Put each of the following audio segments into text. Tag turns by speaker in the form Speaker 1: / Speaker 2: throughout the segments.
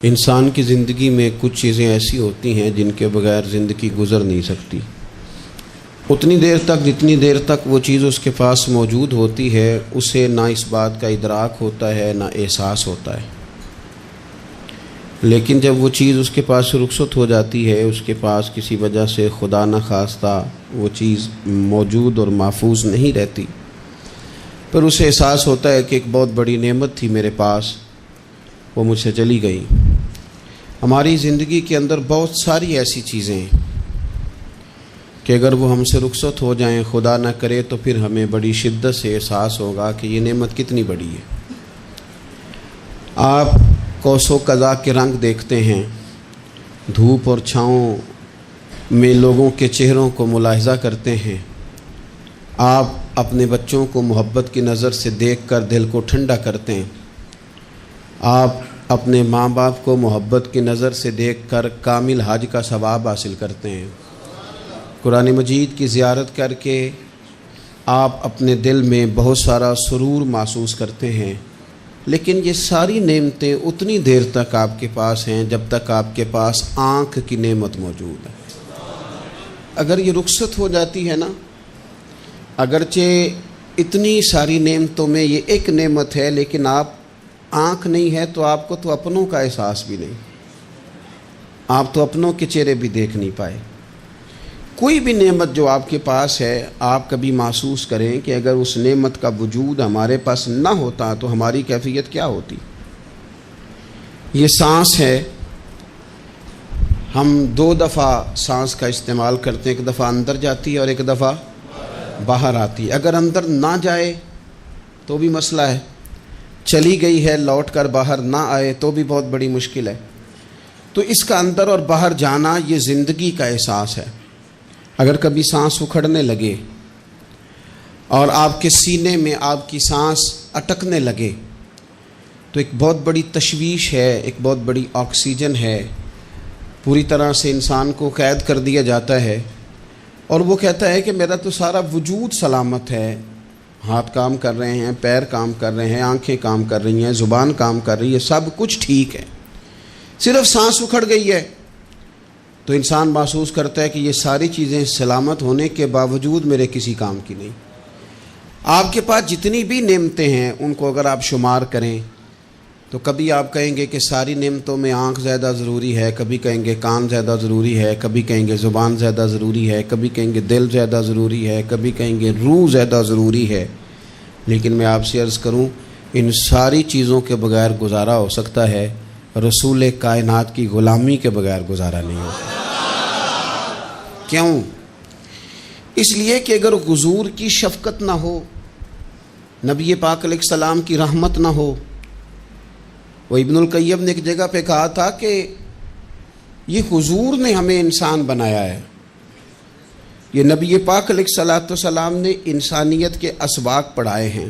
Speaker 1: انسان کی زندگی میں کچھ چیزیں ایسی ہوتی ہیں جن کے بغیر زندگی گزر نہیں سکتی۔ اتنی دیر تک جتنی دیر تک وہ چیز اس کے پاس موجود ہوتی ہے اسے نہ اس بات کا ادراک ہوتا ہے نہ احساس ہوتا ہے، لیکن جب وہ چیز اس کے پاس سے رخصت ہو جاتی ہے، اس کے پاس کسی وجہ سے خدا نہ خواستہ وہ چیز موجود اور محفوظ نہیں رہتی، پھر اسے احساس ہوتا ہے کہ ایک بہت بڑی نعمت تھی میرے پاس، وہ مجھ سے چلی گئی۔ ہماری زندگی کے اندر بہت ساری ایسی چیزیں ہیں کہ اگر وہ ہم سے رخصت ہو جائیں، خدا نہ کرے، تو پھر ہمیں بڑی شدت سے احساس ہوگا کہ یہ نعمت کتنی بڑی ہے۔ آپ کوس و قزح کے رنگ دیکھتے ہیں، دھوپ اور چھاؤں میں لوگوں کے چہروں کو ملاحظہ کرتے ہیں، آپ اپنے بچوں کو محبت کی نظر سے دیکھ کر دل کو ٹھنڈا کرتے ہیں، آپ اپنے ماں باپ کو محبت کی نظر سے دیکھ کر کامل حج کا ثواب حاصل کرتے ہیں، قرآن مجید کی زیارت کر کے آپ اپنے دل میں بہت سارا سرور محسوس کرتے ہیں، لیکن یہ ساری نعمتیں اتنی دیر تک آپ کے پاس ہیں جب تک آپ کے پاس آنکھ کی نعمت موجود ہے۔ اگر یہ رخصت ہو جاتی ہے نا، اگرچہ اتنی ساری نعمتوں میں یہ ایک نعمت ہے، لیکن آپ آنکھ نہیں ہے تو آپ کو تو اپنوں کا احساس بھی نہیں، آپ تو اپنوں کے چہرے بھی دیکھ نہیں پائے۔ کوئی بھی نعمت جو آپ کے پاس ہے، آپ کبھی محسوس کریں کہ اگر اس نعمت کا وجود ہمارے پاس نہ ہوتا تو ہماری کیفیت کیا ہوتی۔ یہ سانس ہے، ہم 2 دفعہ سانس کا استعمال کرتے ہیں، ایک دفعہ اندر جاتی ہے اور ایک دفعہ باہر آتی ہے۔ اگر اندر نہ جائے تو بھی مسئلہ ہے، چلی گئی ہے لوٹ کر باہر نہ آئے تو بھی بہت بڑی مشکل ہے۔ تو اس کا اندر اور باہر جانا یہ زندگی کا احساس ہے۔ اگر کبھی سانس اکھڑنے لگے اور آپ کے سینے میں آپ کی سانس اٹکنے لگے تو ایک بہت بڑی تشویش ہے، ایک بہت بڑی آکسیجن ہے، پوری طرح سے انسان کو قید کر دیا جاتا ہے، اور وہ کہتا ہے کہ میرا تو سارا وجود سلامت ہے، ہاتھ کام کر رہے ہیں، پیر کام کر رہے ہیں، آنکھیں کام کر رہی ہیں، زبان کام کر رہی ہے، سب کچھ ٹھیک ہے، صرف سانس اکھڑ گئی ہے۔ تو انسان محسوس کرتا ہے کہ یہ ساری چیزیں سلامت ہونے کے باوجود میرے کسی کام کی نہیں۔ آپ کے پاس جتنی بھی نعمتیں ہیں ان کو اگر آپ شمار کریں تو کبھی آپ کہیں گے کہ ساری نعمتوں میں آنکھ زیادہ ضروری ہے، کبھی کہیں گے کان زیادہ ضروری ہے، کبھی کہیں گے زبان زیادہ ضروری ہے، کبھی کہیں گے دل زیادہ ضروری ہے، کبھی کہیں گے روح زیادہ ضروری ہے، لیکن میں آپ سے عرض کروں ان ساری چیزوں کے بغیر گزارا ہو سکتا ہے، رسول کائنات کی غلامی کے بغیر گزارا نہیں ہوتا۔ کیوں؟ اس لیے کہ اگر حضور کی شفقت نہ ہو، نبی پاک علیہ السلام کی رحمت نہ ہو، وہ ابن القیم نے ایک جگہ پہ کہا تھا کہ یہ حضور نے ہمیں انسان بنایا ہے، یہ نبی پاک علیہ السلام نے انسانیت کے اسباق پڑھائے ہیں،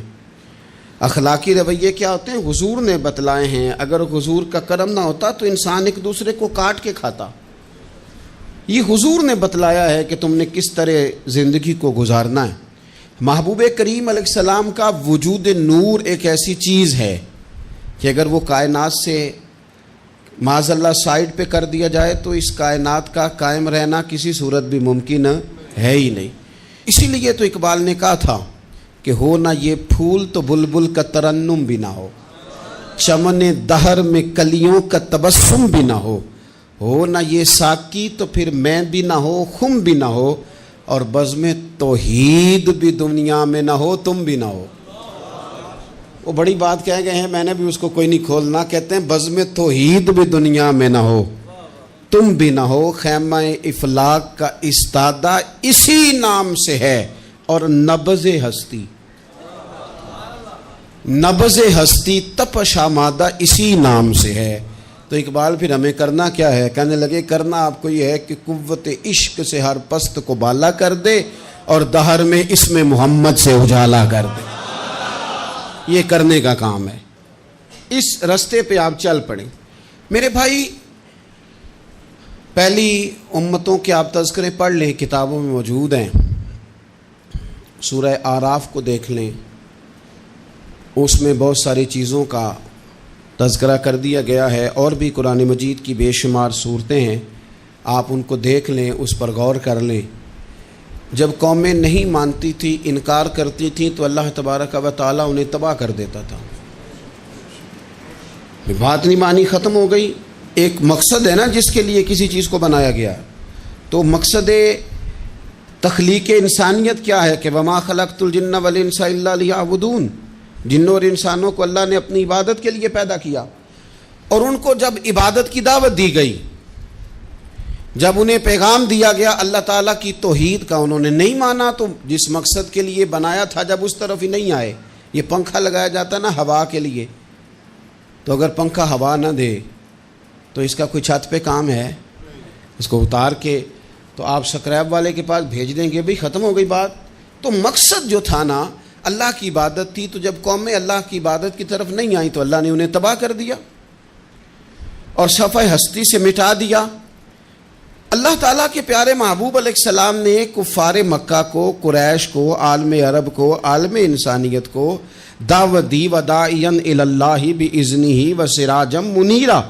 Speaker 1: اخلاقی رویے کیا ہوتے ہیں حضور نے بتلائے ہیں، اگر حضور کا کرم نہ ہوتا تو انسان ایک دوسرے کو کاٹ کے کھاتا۔ یہ حضور نے بتلایا ہے کہ تم نے کس طرح زندگی کو گزارنا ہے۔ محبوب کریم علیہ السلام کا وجود نور ایک ایسی چیز ہے کہ اگر وہ کائنات سے معاذ اللہ سائڈ پہ کر دیا جائے تو اس کائنات کا قائم رہنا کسی صورت بھی ممکن ہے ہی نہیں۔ اسی لیے تو اقبال نے کہا تھا کہ ہو نہ یہ پھول تو بلبل کا ترنم بھی نہ ہو، چمن دہر میں کلیوں کا تبسم بھی نہ ہو نہ یہ ساقی تو پھر میں بھی نہ ہو، خم بھی نہ ہو، اور بزم توحید بھی دنیا میں نہ ہو، تم بھی نہ ہو۔ وہ بڑی بات کہہ گئے ہیں، میں نے بھی اس کو کوئی نہیں کھولنا، کہتے ہیں بزم توحید بھی دنیا میں نہ ہو، تم بھی نہ ہو، خیمہ افلاق کا استادہ اسی نام سے ہے، اور نبض ہستی تپش آمادہ اسی نام سے ہے۔ تو اقبال پھر ہمیں کرنا کیا ہے؟ کہنے لگے کرنا آپ کو یہ ہے کہ قوت عشق سے ہر پست کو بالا کر دے اور دہر میں اسم محمد سے اجالا کر دے، یہ کرنے کا کام ہے۔ اس رستے پہ آپ چل پڑیں میرے بھائی۔ پہلی امتوں کے آپ تذکرے پڑھ لیں، کتابوں میں موجود ہیں، سورہ اعراف کو دیکھ لیں، اس میں بہت ساری چیزوں کا تذکرہ کر دیا گیا ہے، اور بھی قرآن مجید کی بے شمار صورتیں ہیں، آپ ان کو دیکھ لیں، اس پر غور کر لیں۔ جب قومیں نہیں مانتی تھی، انکار کرتی تھیں، تو اللہ تبارک و تعالیٰ انہیں تباہ کر دیتا تھا۔ بات نہیں مانی، ختم ہو گئی۔ ایک مقصد ہے نا جس کے لیے کسی چیز کو بنایا گیا، تو مقصد تخلیق انسانیت کیا ہے کہ وما خلقت الجن والانس الا لیعبدون، جنوں اور انسانوں کو اللہ نے اپنی عبادت کے لیے پیدا کیا، اور ان کو جب عبادت کی دعوت دی گئی، جب انہیں پیغام دیا گیا اللہ تعالیٰ کی توحید کا، انہوں نے نہیں مانا، تو جس مقصد کے لیے بنایا تھا جب اس طرف ہی نہیں آئے۔ یہ پنکھا لگایا جاتا نا ہوا کے لیے، تو اگر پنکھا ہوا نہ دے تو اس کا کوئی چھت پہ کام ہے؟ اس کو اتار کے تو آپ سکریب والے کے پاس بھیج دیں گے، بھئی ختم ہو گئی بات۔ تو مقصد جو تھا نا اللہ کی عبادت تھی، تو جب قومیں اللہ کی عبادت کی طرف نہیں آئیں تو اللہ نے انہیں تباہ کر دیا اور صفحہ ہستی سے مٹا دیا۔ اللہ تعالیٰ کے پیارے محبوب علیہ السلام نے کفار مکہ کو، قریش کو، عالم عرب کو، عالم انسانیت کو دعوت دی، وداعیا الی اللہ باذنہ وسراجا منیرا۔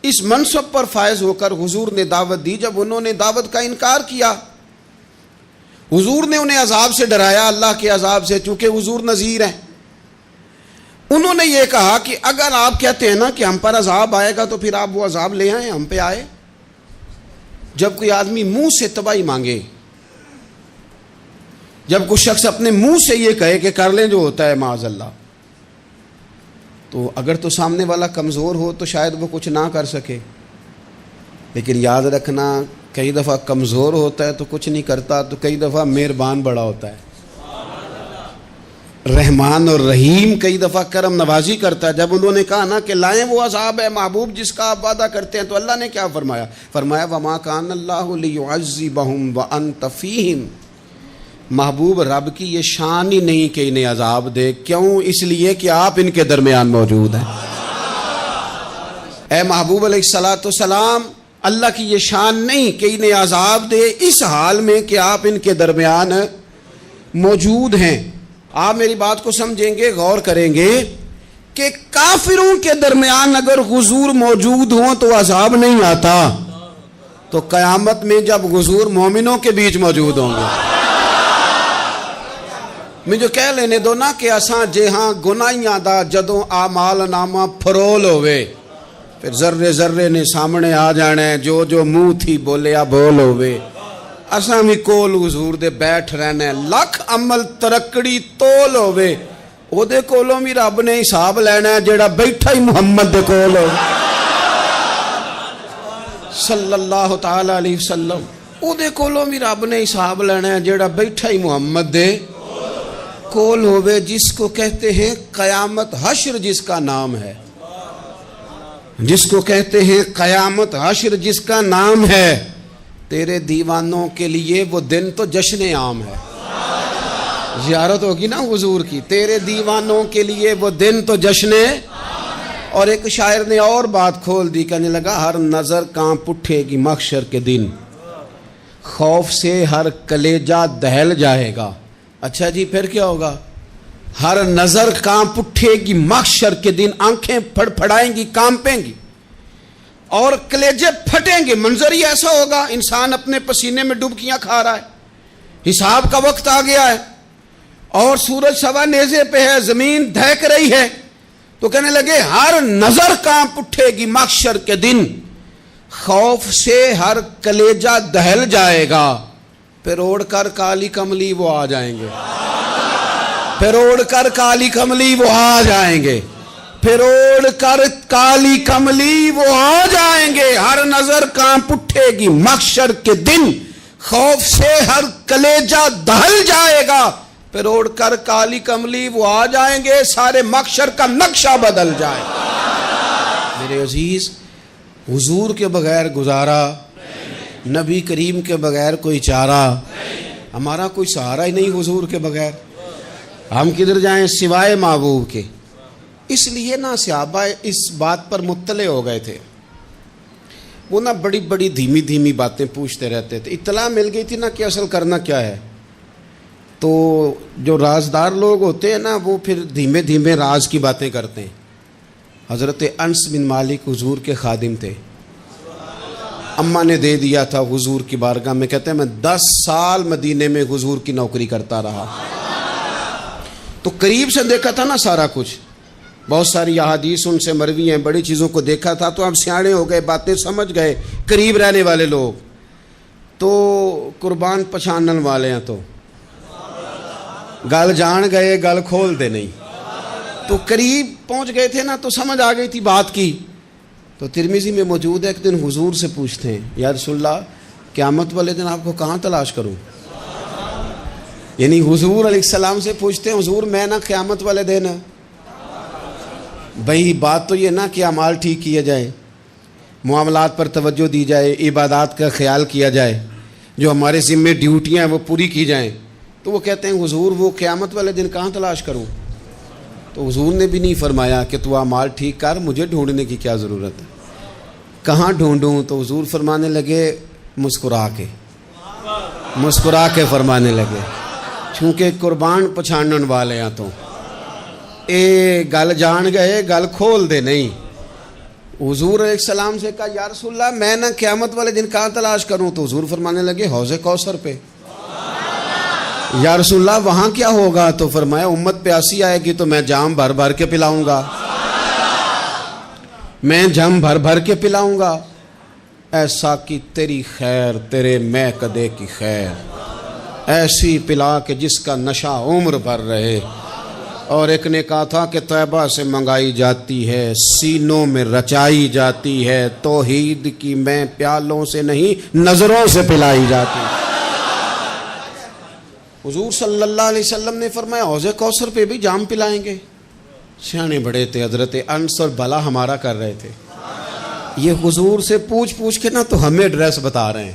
Speaker 1: اس منصب پر فائز ہو کر حضور نے دعوت دی۔ جب انہوں نے دعوت کا انکار کیا، حضور نے انہیں عذاب سے ڈرایا، اللہ کے عذاب سے، چونکہ حضور نذیر ہیں۔ انہوں نے یہ کہا کہ اگر آپ کہتے ہیں نا کہ ہم پر عذاب آئے گا تو پھر آپ وہ عذاب لے آئیں، ہم پہ آئے۔ جب کوئی آدمی منہ سے تباہی مانگے، جب کوئی شخص اپنے منہ سے یہ کہے کہ کر لیں جو ہوتا ہے معاذ اللہ، تو اگر تو سامنے والا کمزور ہو تو شاید وہ کچھ نہ کر سکے، لیکن یاد رکھنا کئی دفعہ کمزور ہوتا ہے تو کچھ نہیں کرتا، تو کئی دفعہ مہربان بڑا ہوتا ہے، رحمان اور رحیم کئی دفعہ کرم نوازی کرتا ہے۔ جب انہوں نے کہا نا کہ لائیں وہ عذاب ہے محبوب جس کا آپ وعدہ کرتے ہیں، تو اللہ نے کیا فرمایا؟ فرمایا وما کان اللہ لیعذبہم وانت فیہم۔ محبوب رب کی یہ شان ہی نہیں کہ انہیں عذاب دے، کیوں؟ اس لیے کہ آپ ان کے درمیان موجود ہیں۔ اے محبوب علیہ الصلوۃ والسلام، اللہ کی یہ شان نہیں کہ انہیں عذاب دے اس حال میں کہ آپ ان کے درمیان موجود ہیں۔ آپ میری بات کو سمجھیں گے، غور کریں گے کہ کافروں کے درمیان اگر حضور موجود ہوں تو عذاب نہیں آتا، تو قیامت میں جب حضور مومنوں کے بیچ موجود ہوں گے، مجھے کہہ لینے دو نا کہ اساں جے ہاں گناہیاں دا جدوں اعمال نامہ پھرول ہوئے، پھر ذرے ذرے نے سامنے آ جانا ہے، جو جو منہ تھی بولیا بول ہوئے، اساں بھی کول حضور دے بیٹھ رہنا ہے، لکھ عمل ترکڑی تول ہوئے، او دے کولوں بھی رب نے حساب لینا ہے جیڑا بیٹھا ہی محمد دے کول ہو صلی اللہ تعالی علیہ وسلم، او دے کولوں بھی رب نے حساب لینا ہے جیڑا بیٹھا ہی محمد دے کول ہوئے، جس کو کہتے ہیں قیامت حشر، جس کا نام ہے، جس کو کہتے ہیں قیامت حشر، جس کا نام ہے۔ تیرے دیوانوں کے لیے وہ دن تو جشن عام ہے، زیارت ہوگی نا حضور کی، تیرے دیوانوں کے لیے وہ دن تو جشن۔ اور ایک شاعر نے اور بات کھول دی، کہنے لگا ہر نظر کانپ اٹھے گی محشر کے دن، خوف سے ہر کلیجہ دہل جائے گا۔ اچھا جی پھر کیا ہوگا؟ ہر نظر کانپ اٹھے گی محشر کے دن، آنکھیں پھڑ پھڑائیں گی، کانپیں گی اور کلیجے پھٹیں گے۔ منظر ہی ایسا ہوگا، انسان اپنے پسینے میں ڈبکیاں کھا رہا ہے، حساب کا وقت آ گیا ہے اور سورج سوا نیزے پہ ہے، زمین دہک رہی ہے، تو کہنے لگے ہر نظر کانپ اٹھے گی محشر کے دن، خوف سے ہر کلیجہ دہل جائے گا، پھر اوڑھ کر کالی کملی وہ آ جائیں گے، پھر اوڑھ کر کالی کملی وہ آ جائیں گے، پھر اوڑھ کر کالی کملی وہ آ جائیں گے، ہر نظر کانپ اٹھے گی محشر کے دن، خوف سے ہر کلیجہ دہل جائے گا، پھر اوڑھ کر کالی کملی وہ آ جائیں گے، سارے محشر کا نقشہ بدل جائے گا۔ میرے عزیز، حضور کے بغیر گزارا، نبی کریم کے بغیر کوئی چارہ، ہمارا کوئی سہارا ہی نہیں حضور کے بغیر، ہم کدھر جائیں سوائے محبوب کے۔ اس لیے نا صحابہ اس بات پر مطلع ہو گئے تھے، وہ نا بڑی بڑی دھیمی دھیمی باتیں پوچھتے رہتے تھے، اطلاع مل گئی تھی نا کہ اصل کرنا کیا ہے۔ تو جو رازدار لوگ ہوتے ہیں نا وہ پھر دھیمے دھیمے راز کی باتیں کرتے ہیں، حضرت انس بن مالک حضور کے خادم تھے. اماں نے دے دیا تھا حضور کی بارگاہ میں. کہتے ہیں میں 10 سال مدینے میں حضور کی نوکری کرتا رہا, تو قریب سے دیکھا تھا نا سارا کچھ. بہت ساری احادیث ان سے مروی ہیں, بڑی چیزوں کو دیکھا تھا, تو ہم سیانے ہو گئے, باتیں سمجھ گئے. قریب رہنے والے لوگ تو قربان پچھانن والے ہیں, تو گل جان گئے گل کھول دے نہیں. تو قریب پہنچ گئے تھے نا, تو سمجھ آ گئی تھی بات کی. تو ترمذی میں موجود ہے, ایک دن حضور سے پوچھتے ہیں یا رسول اللہ قیامت والے دن آپ کو کہاں تلاش کروں. یعنی حضور علیہ السلام سے پوچھتے ہیں حضور میں نا قیامت والے دن, بھئی بات تو یہ نا کہ اعمال ٹھیک کیے جائیں, معاملات پر توجہ دی جائے, عبادات کا خیال کیا جائے, جو ہمارے ذمے ڈیوٹیاں ہیں وہ پوری کی جائیں. تو وہ کہتے ہیں حضور وہ قیامت والے دن کہاں تلاش کروں. تو حضور نے بھی نہیں فرمایا کہ تو اعمال ٹھیک کر, مجھے ڈھونڈنے کی کیا ضرورت ہے, کہاں ڈھونڈوں. تو حضور فرمانے لگے مسکرا کے فرمانے لگے, چونکہ قربان پچھانن والے ہیں تو اے گل جان گئے گل کھول دے نہیں. حضور علیہ السلام سے کہا یا رسول اللہ میں نہ قیامت والے دن کہاں تلاش کروں. تو حضور فرمانے لگے حوض کوثر پہ. یا رسول اللہ وہاں کیا ہوگا. تو فرمایا امت پیاسی آئے گی تو میں جام بھر بھر کے پلاؤں گا, میں جام بھر بھر کے پلاؤں گا. ایسا کہ تیری خیر تیرے میں کدے کی خیر, ایسی پلا کہ جس کا نشہ عمر بھر رہے. اور ایک نے کہا تھا کہ طیبہ سے منگائی جاتی ہے, سینوں میں رچائی جاتی ہے, توحید کی میں پیالوں سے نہیں نظروں سے پلائی جاتی ہے. حضور صلی اللہ علیہ وسلم نے فرمایا حوض کوثر پہ بھی جام پلائیں گے. سیانے بڑے تھے حضرت انس, اور بھلا ہمارا کر رہے تھے. یہ حضور سے پوچھ کے نا تو ہمیں ایڈریس بتا رہے ہیں,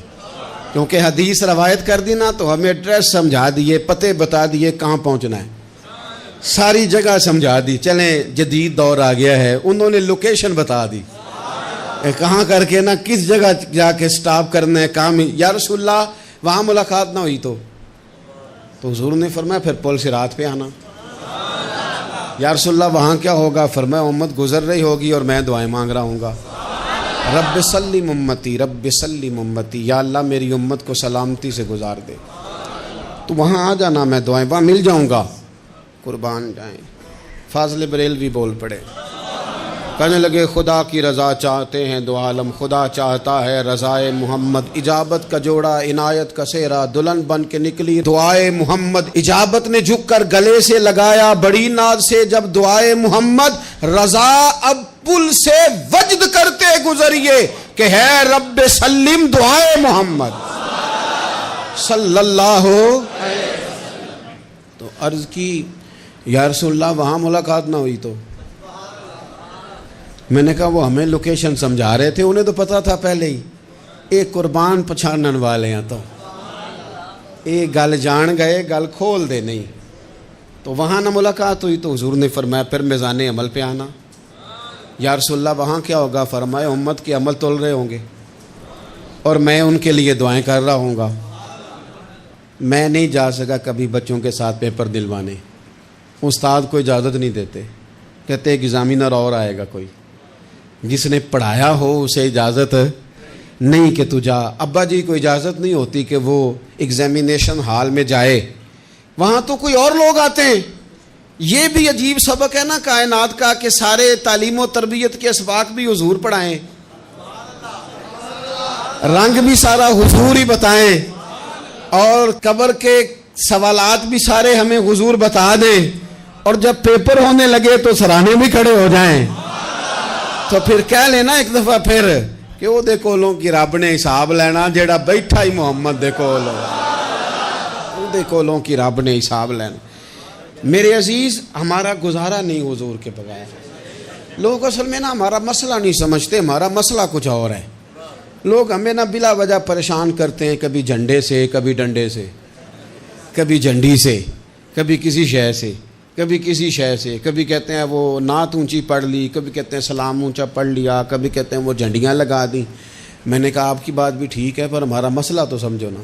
Speaker 1: کیونکہ حدیث روایت کر دی نا تو ہمیں ایڈریس سمجھا دیے, پتے بتا دیے کہاں پہنچنا ہے, ساری جگہ سمجھا دی. چلیں جدید دور آ گیا ہے, انہوں نے لوکیشن بتا دی کہاں کر کے نا کس جگہ جا کے سٹاپ کرنا ہے کام. یا رسول اللہ وہاں ملاقات نہ ہوئی تو حضور نے فرمایا پھر پل صراط پہ آنا. یا رسول اللہ وہاں کیا ہوگا. فرمایا امت گزر رہی ہوگی اور میں دعائیں مانگ رہا ہوں گا, رب سلم امتی رب سلم امتی, یا اللہ میری امت کو سلامتی سے گزار دے. تو وہاں آ جانا, میں دعائیں وہاں مل جاؤں گا. قربان جائیں. فاضل بریلوی بول پڑے, کہنے لگے خدا کی رضا چاہتے ہیں دو عالم, خدا چاہتا ہے رضائے محمد. اجابت کا جوڑا عنایت کا سہرا, دلہن بن کے نکلی دعائے محمد. اجابت نے جھک کر گلے سے لگایا بڑی ناز سے جب دعائے محمد. رضا اب پل سے وجد کرتے گزریے کہ ہے رب سلم دعائے محمد صلی اللہ علیہ. تو عرض کی یا رسول اللہ وہاں ملاقات نہ ہوئی تو. میں نے کہا وہ ہمیں لوکیشن سمجھا رہے تھے, انہیں تو پتا تھا پہلے ہی. ایک قربان پچھانن والے ہیں, تو ایک گل جان گئے گل کھول دے نہیں. تو وہاں نہ ملاقات ہوئی تو حضور نے فرمایا پھر میزان عمل پہ آنا. یا رسول اللہ وہاں کیا ہوگا. فرمایا امت کے عمل تول رہے ہوں گے اور میں ان کے لیے دعائیں کر رہا ہوں گا. میں نہیں جا سکا کبھی بچوں کے ساتھ پیپر دلوانے, استاد کو اجازت نہیں دیتے, کہتے ایگزامینر اور آئے گا کوئی, جس نے پڑھایا ہو اسے اجازت نہیں کہ تو جا. ابا جی کو اجازت نہیں ہوتی کہ وہ ایگزامینیشن ہال میں جائے, وہاں تو کوئی اور لوگ آتے ہیں. یہ بھی عجیب سبق ہے نا کائنات کا کہ سارے تعلیم و تربیت کے اسباق بھی حضور پڑھائیں, رنگ بھی سارا حضور ہی بتائیں, اور قبر کے سوالات بھی سارے ہمیں حضور بتا دیں, اور جب پیپر ہونے لگے تو سراہنے بھی کھڑے ہو جائیں. تو پھر کہہ لینا ایک دفعہ پھر کہ وہ دے کولوں کی رب نے حساب لینا, جیڑا بیٹھا ہی محمد دے کولوں, وہ دے کولوں کی رب نے حساب لینا. میرے عزیز ہمارا گزارا نہیں حضور کے بغیر. لوگ اصل میں نا ہمارا مسئلہ نہیں سمجھتے, ہمارا مسئلہ کچھ اور ہے. لوگ ہمیں نا بلا وجہ پریشان کرتے ہیں, کبھی جھنڈے سے, کبھی ڈنڈے سے, کبھی جھنڈی سے, کبھی کسی شے سے, کبھی کسی شے سے. کبھی کہتے ہیں وہ نعت اونچی پڑھ لی, کبھی کہتے ہیں سلام اونچا پڑھ لیا, کبھی کہتے ہیں وہ جھنڈیاں لگا دیں. میں نے کہا آپ کی بات بھی ٹھیک ہے, پر ہمارا مسئلہ تو سمجھو نا,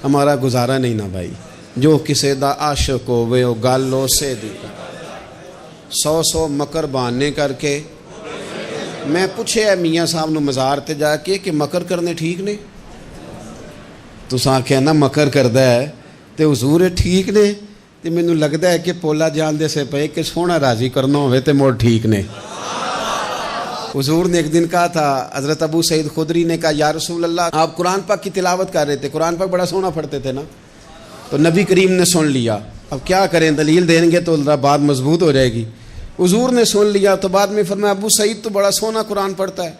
Speaker 1: ہمارا گزارا نہیں نا بھائی. جو کسے دا عاشق ہوئے او گالو سے دی 100 مکر بہانے کر کے میں پوچھے میاں صاحب نو مزار تے جا کے کہ مکر کرنے ٹھیک نے؟ تساں آکھیا نا مکر کردا ہے تے حضور ٹھیک نے؟ تے مینوں لگدا ہے کہ پولا جان دے سے پے کہ سونا راضی کرنا ہوئے تے موڑ ٹھیک نے۔ حضور نے ایک دن کہا تھا، حضرت ابو سعید خدری نے کہا یا رسول اللہ آپ قرآن پاک کی تلاوت کر رہے تھے، قرآن پاک بڑا سونا پڑھتے تھے نا؟ تو نبی کریم نے سن لیا، اب کیا کریں دلیل دیں گے تو بات مضبوط ہو جائے گی۔ حضور نے سن لیا تو بعد میں فرمایا ابو سعید تو بڑا سونا قرآن پڑھتا ہے،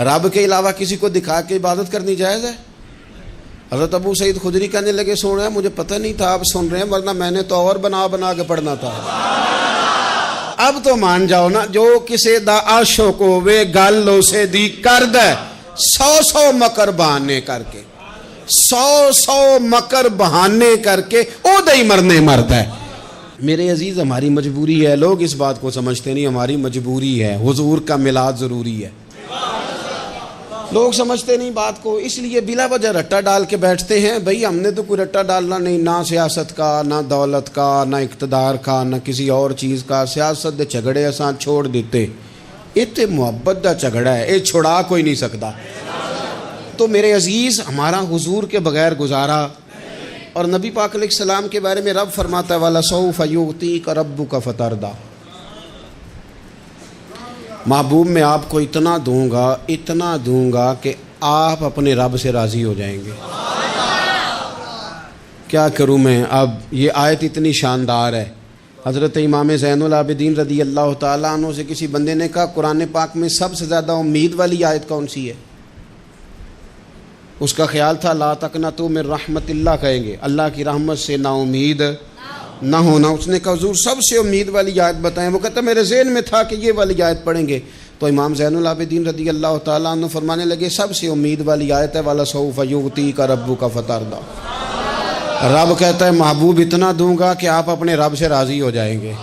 Speaker 1: رب کے علاوہ کسی کو دکھا کے عبادت کرنی جائز ہے؟ حضرت ابو سعید خدری کہنے لگے سن رہے ہیں، مجھے پتہ نہیں تھا آپ سن رہے ہیں، ورنہ میں نے تو اور بنا کے پڑھنا تھا۔ اب تو مان جاؤ نا، جو کسے دا عاشق ہوے گل اسے دی کرد ہے 100 مکر بہانے کر کے، 100 مکر بہانے کر کے او دے ہی مرنے مرد ہے۔ میرے عزیز ہماری مجبوری ہے، لوگ اس بات کو سمجھتے نہیں، ہماری مجبوری ہے، حضور کا میلاد ضروری ہے، لوگ سمجھتے نہیں بات کو، اس لیے بلا وجہ رٹا ڈال کے بیٹھتے ہیں۔ بھئی ہم نے تو کوئی رٹا ڈالنا نہیں، نہ سیاست کا، نہ دولت کا، نہ اقتدار کا، نہ کسی اور چیز کا۔ سیاست دے جھگڑے اساں چھوڑ دیتے، یہ تے محبت دا جھگڑا ہے، یہ چھڑا کوئی نہیں سکتا۔ تو میرے عزیز ہمارا حضور کے بغیر گزارا، اور نبی پاک علیہ السلام کے بارے میں رب فرماتا ہے وَلَسَوْفَ يُعْطِيكَ رَبُّكَ فَتَرْضَىٰ، محبوب میں آپ کو اتنا دوں گا کہ آپ اپنے رب سے راضی ہو جائیں گے۔ کیا کروں میں؟ اب یہ آیت اتنی شاندار ہے۔ حضرت امام زین العابدین رضی اللہ تعالیٰ عنہ سے کسی بندے نے کہا قرآن پاک میں سب سے زیادہ امید والی آیت کون سی ہے؟ اس کا خیال تھا لا تقنطوا من رحمت اللہ کہیں گے، اللہ کی رحمت سے نا امید نہ ہونا۔ اس نے کہا حضور سب سے امید والی آیت بتائیں۔ وہ کہتا میرے ذہن میں تھا کہ یہ والی آیت پڑھیں گے۔ تو امام زین العابدین رضی اللہ تعالیٰ عنہ فرمانے لگے سب سے امید والی آیت ہے وَلَسَوْفَ يُعْطِيكَ رَبُّكَ فَتَرْضَىٰ، رب کہتا ہے محبوب اتنا دوں گا کہ آپ اپنے رب سے راضی ہو جائیں گے۔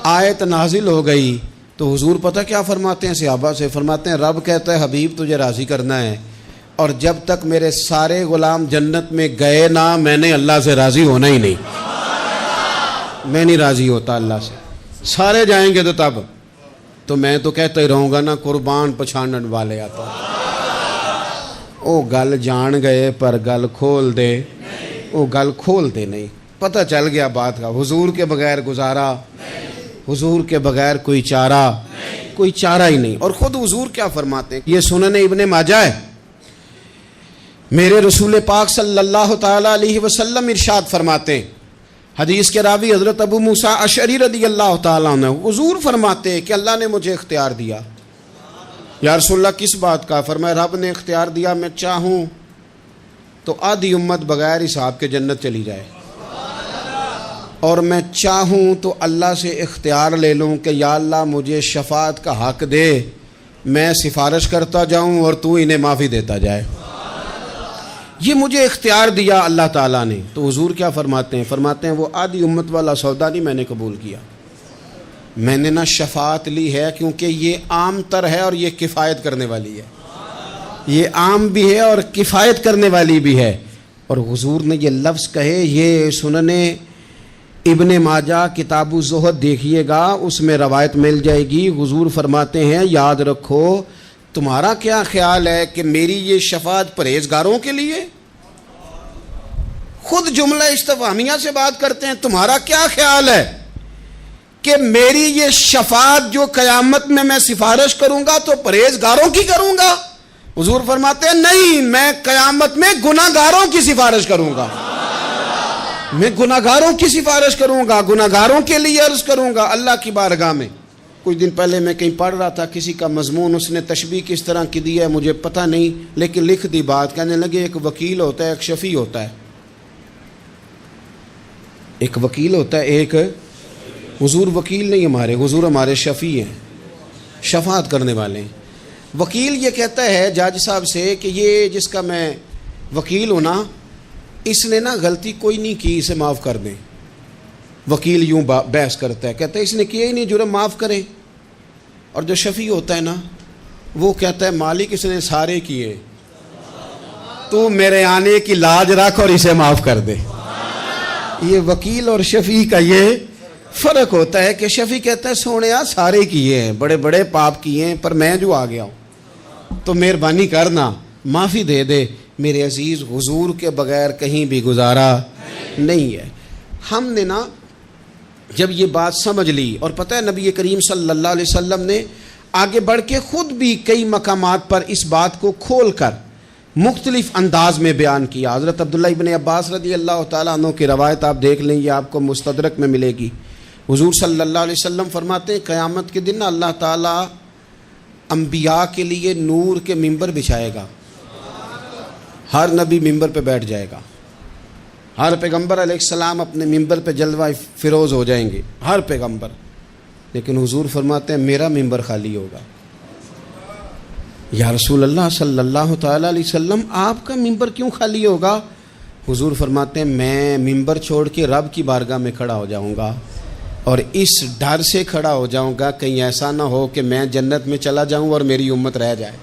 Speaker 1: آیت نازل ہو گئی تو حضور پتہ کیا فرماتے ہیں صحابہ سے؟ فرماتے ہیں رب کہتا ہے حبیب تجھے راضی کرنا ہے، اور جب تک میرے سارے غلام جنت میں گئے نہ میں نے اللہ سے راضی ہونا ہی نہیں، میں نہیں راضی ہوتا اللہ سے۔ سارے جائیں گے تو تب تو میں تو کہتا ہی رہوں گا نا قربان پچھانن والے آتا، او گل جان گئے پر گل کھول دے، او گل کھول دے نہیں، پتہ چل گیا بات کا۔ حضور کے بغیر گزارا، حضور کے بغیر کوئی چارہ ہی نہیں۔ اور خود حضور کیا فرماتے ہیں؟ یہ سنن ابن ماجہ ہے، میرے رسول پاک صلی اللہ تعالیٰ علیہ وسلم ارشاد فرماتے ہیں، حدیث کے راوی حضرت ابو موسیٰ اشعری رضی اللہ تعالیٰ عنہ، حضور فرماتے ہیں کہ اللہ نے مجھے اختیار دیا۔ یا رسول اللہ کس بات کا؟ فرمایا رب نے اختیار دیا میں چاہوں تو آدھی امت بغیر حساب کے جنت چلی جائے، اور میں چاہوں تو اللہ سے اختیار لے لوں کہ یا اللہ مجھے شفاعت کا حق دے، میں سفارش کرتا جاؤں اور تو انہیں معافی دیتا جائے۔ یہ مجھے اختیار دیا اللہ تعالیٰ نے۔ تو حضور کیا فرماتے ہیں؟ فرماتے ہیں وہ آدھی امت والا سودا نہیں میں نے قبول کیا، میں نے نہ شفاعت لی ہے، کیونکہ یہ عام تر ہے اور یہ کفایت کرنے والی ہے، یہ عام بھی ہے اور کفایت کرنے والی بھی ہے۔ اور حضور نے یہ لفظ کہے، یہ سنن ابن ماجہ کتاب الزہد دیکھیے گا، اس میں روایت مل جائے گی۔ حضور فرماتے ہیں یاد رکھو تمہارا کیا خیال ہے کہ میری یہ شفاعت پرہیزگاروں کے لیے؟ خود جملہ استفہامیہ سے بات کرتے ہیں، تمہارا کیا خیال ہے کہ میری یہ شفاعت جو قیامت میں سفارش کروں گا تو پرہیزگاروں کی کروں گا؟ حضور فرماتے ہیں نہیں، میں قیامت میں گناہگاروں کی سفارش کروں گا، میں گناہگاروں کی سفارش کروں گا، گناہگاروں کے لیے عرض کروں گا اللہ کی بارگاہ میں۔ کچھ دن پہلے میں کہیں پڑھ رہا تھا کسی کا مضمون، اس نے تشبیہ کس طرح کی دی ہے مجھے پتہ نہیں، لیکن لکھ دی بات، کہنے لگے ایک وکیل ہوتا ہے ایک شفیع ہوتا ہے، ایک وکیل ہوتا ہے ایک، حضور وکیل نہیں ہمارے، حضور ہمارے شفیع ہیں، شفاعت کرنے والے ہیں۔ وکیل یہ کہتا ہے جج صاحب سے کہ یہ جس کا میں وکیل ہوں نا اس نے نا غلطی کوئی نہیں کی، اسے معاف کر دیں۔ وکیل یوں بحث کرتا ہے، کہتا ہے اس نے کیا ہی نہیں، جرم معاف کریں۔ اور جو شفیع ہوتا ہے نا وہ کہتا ہے مالک اس نے سارے کیے، تو میرے آنے کی لاج رکھ اور اسے معاف کر دے۔ یہ وکیل اور شفیع کا یہ فرق ہوتا ہے کہ شفیع کہتا ہے سونے سارے کیے ہیں، بڑے بڑے پاپ کیے ہیں، پر میں جو آ گیا ہوں تو مہربانی کرنا معافی دے دے۔ میرے عزیز، حضور کے بغیر کہیں بھی گزارا نہیں ہے۔ ہم نے نا جب یہ بات سمجھ لی، اور پتہ ہے نبی کریم صلی اللہ علیہ وسلم نے آگے بڑھ کے خود بھی کئی مقامات پر اس بات کو کھول کر مختلف انداز میں بیان کیا۔ حضرت عبداللہ ابن عباس رضی اللہ تعالیٰ عنہ کی روایت آپ دیکھ لیں، یہ آپ کو مستدرک میں ملے گی۔ حضور صلی اللہ علیہ وسلم فرماتے ہیں قیامت کے دن اللہ تعالیٰ انبیاء کے لیے نور کے ممبر بچھائے گا، ہر نبی ممبر پہ بیٹھ جائے گا، ہر پیغمبر علیہ السلام اپنے ممبر پہ جلوہ فروز ہو جائیں گے، ہر پیغمبر۔ لیکن حضور فرماتے ہیں میرا ممبر خالی ہوگا۔ یا رسول اللہ صلی اللہ تعالیٰ علیہ وسلم آپ کا ممبر کیوں خالی ہوگا؟ حضور فرماتے ہیں میں ممبر چھوڑ کے رب کی بارگاہ میں کھڑا ہو جاؤں گا، اور اس ڈر سے کھڑا ہو جاؤں گا کہیں ایسا نہ ہو کہ میں جنت میں چلا جاؤں اور میری امت رہ جائے۔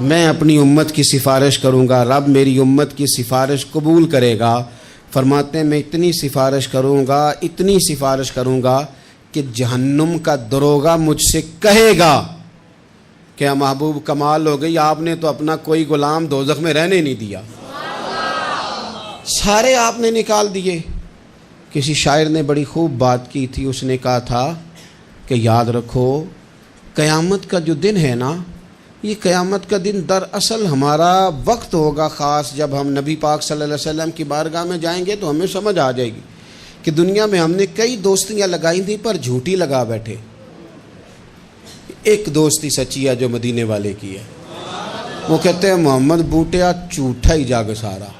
Speaker 1: میں اپنی امت کی سفارش کروں گا، رب میری امت کی سفارش قبول کرے گا۔ فرماتے ہیں میں اتنی سفارش کروں گا کہ جہنم کا دروغہ مجھ سے کہے گا کہ محبوب کمال ہو گئی، آپ نے تو اپنا کوئی غلام دوزخ میں رہنے نہیں دیا، سارے آپ نے نکال دیے۔ کسی شاعر نے بڑی خوب بات کی تھی، اس نے کہا تھا کہ یاد رکھو قیامت کا جو دن ہے نا، یہ قیامت کا دن دراصل ہمارا وقت ہوگا خاص، جب ہم نبی پاک صلی اللہ علیہ وسلم کی بارگاہ میں جائیں گے تو ہمیں سمجھ آ جائے گی کہ دنیا میں ہم نے کئی دوستیاں لگائی تھیں پر جھوٹی لگا بیٹھے، ایک دوستی سچی ہے جو مدینے والے کی ہے۔ وہ کہتے ہیں محمد بوٹیا جھوٹا ہی جاگ سارا،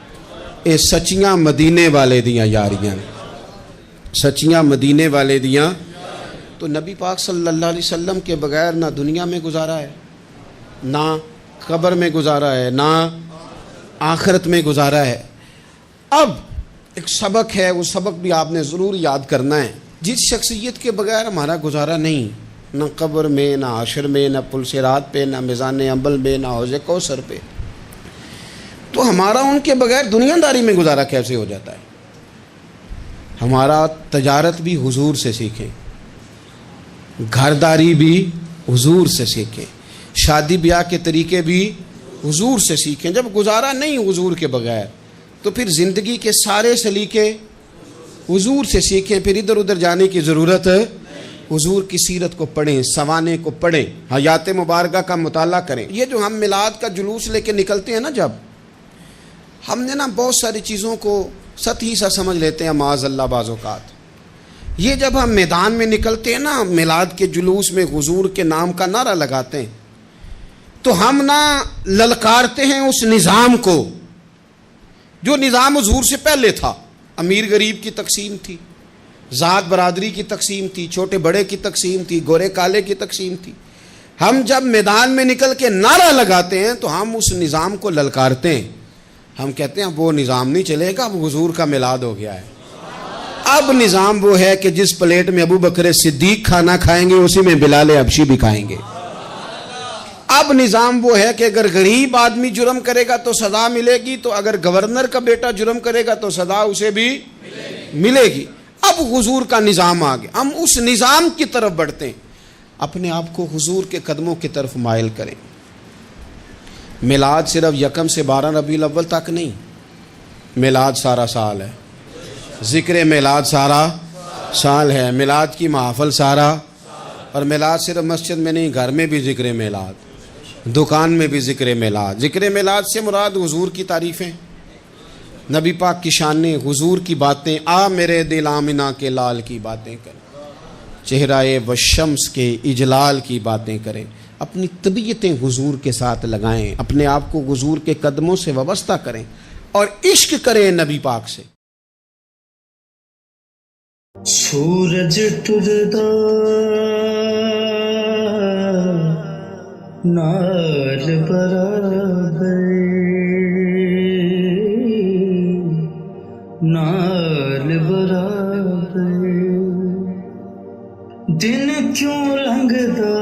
Speaker 1: اے سچیاں مدینے والے دیاں یاریاں، سچیاں مدینے والے دیاں۔ تو نبی پاک صلی اللہ علیہ وسلم کے بغیر نہ دنیا میں گزارا ہے، نہ قبر میں گزارا ہے، نہ آخرت میں گزارا ہے۔ اب ایک سبق ہے، وہ سبق بھی آپ نے ضرور یاد کرنا ہے۔ جس شخصیت کے بغیر ہمارا گزارا نہیں، نہ قبر میں، نہ حشر میں، نہ پل صراط پہ، نہ میزان عمل میں، نہ حوض کوثر پہ، تو ہمارا ان کے بغیر دنیا داری میں گزارا کیسے ہو جاتا ہے؟ ہمارا تجارت بھی حضور سے سیکھیں، گھرداری بھی حضور سے سیکھیں، شادی بیاہ کے طریقے بھی حضور سے سیکھیں۔ جب گزارا نہیں حضور کے بغیر تو پھر زندگی کے سارے سلیقے حضور سے سیکھیں، پھر ادھر ادھر جانے کی ضرورت ہے۔ حضور کی سیرت کو پڑھیں، سوانے کو پڑھیں، حیات مبارکہ کا مطالعہ کریں۔ یہ جو ہم میلاد کا جلوس لے کے نکلتے ہیں نا، جب ہم نے نا بہت ساری چیزوں کو سطحی سا سمجھ لیتے ہیں معاذ اللہ بعض اوقات۔ یہ جب ہم میدان میں نکلتے ہیں نا، میلاد کے جلوس میں حضور کے نام کا نعرہ لگاتے ہیں، تو ہم نہ للکارتے ہیں اس نظام کو جو نظام حضور سے پہلے تھا۔ امیر غریب کی تقسیم تھی، ذات برادری کی تقسیم تھی، چھوٹے بڑے کی تقسیم تھی، گورے کالے کی تقسیم تھی۔ ہم جب میدان میں نکل کے نعرہ لگاتے ہیں تو ہم اس نظام کو للکارتے ہیں، ہم کہتے ہیں وہ نظام نہیں چلے گا، اب حضور کا میلاد ہو گیا ہے۔ اب نظام وہ ہے کہ جس پلیٹ میں ابو بکر صدیق کھانا کھائیں گے اسی میں بلال حبشی بھی کھائیں گے۔ اب نظام وہ ہے کہ اگر غریب آدمی جرم کرے گا تو سزا ملے گی، تو اگر گورنر کا بیٹا جرم کرے گا تو سزا اسے بھی ملے گی۔ اب حضور کا نظام آ گیا، ہم اس نظام کی طرف بڑھتے ہیں۔ اپنے آپ کو حضور کے قدموں کی طرف مائل کریں۔ میلاد صرف 1 سے 12 ربیع الاول تک نہیں، میلاد سارا سال ہے، ذکر میلاد سارا سال ہے، میلاد کی محافل سارا، اور میلاد صرف مسجد میں نہیں، گھر میں بھی ذکر میلاد، دکان میں بھی ذکر میلاد۔ ذکر میلاد سے مراد حضور کی تعریفیں، نبی پاک کی شانیں، حضور کی باتیں، آ میرے دل آمنہ کے لال کی باتیں کریں، چہرہ والشمس کے اجلال کی باتیں کریں، اپنی طبیعتیں حضور کے ساتھ لگائیں، اپنے آپ کو حضور کے قدموں سے وابستہ کریں اور عشق کریں نبی پاک سے۔
Speaker 2: سورج ٹردا نال برابر، نال برابر، دن کیوں لنگدا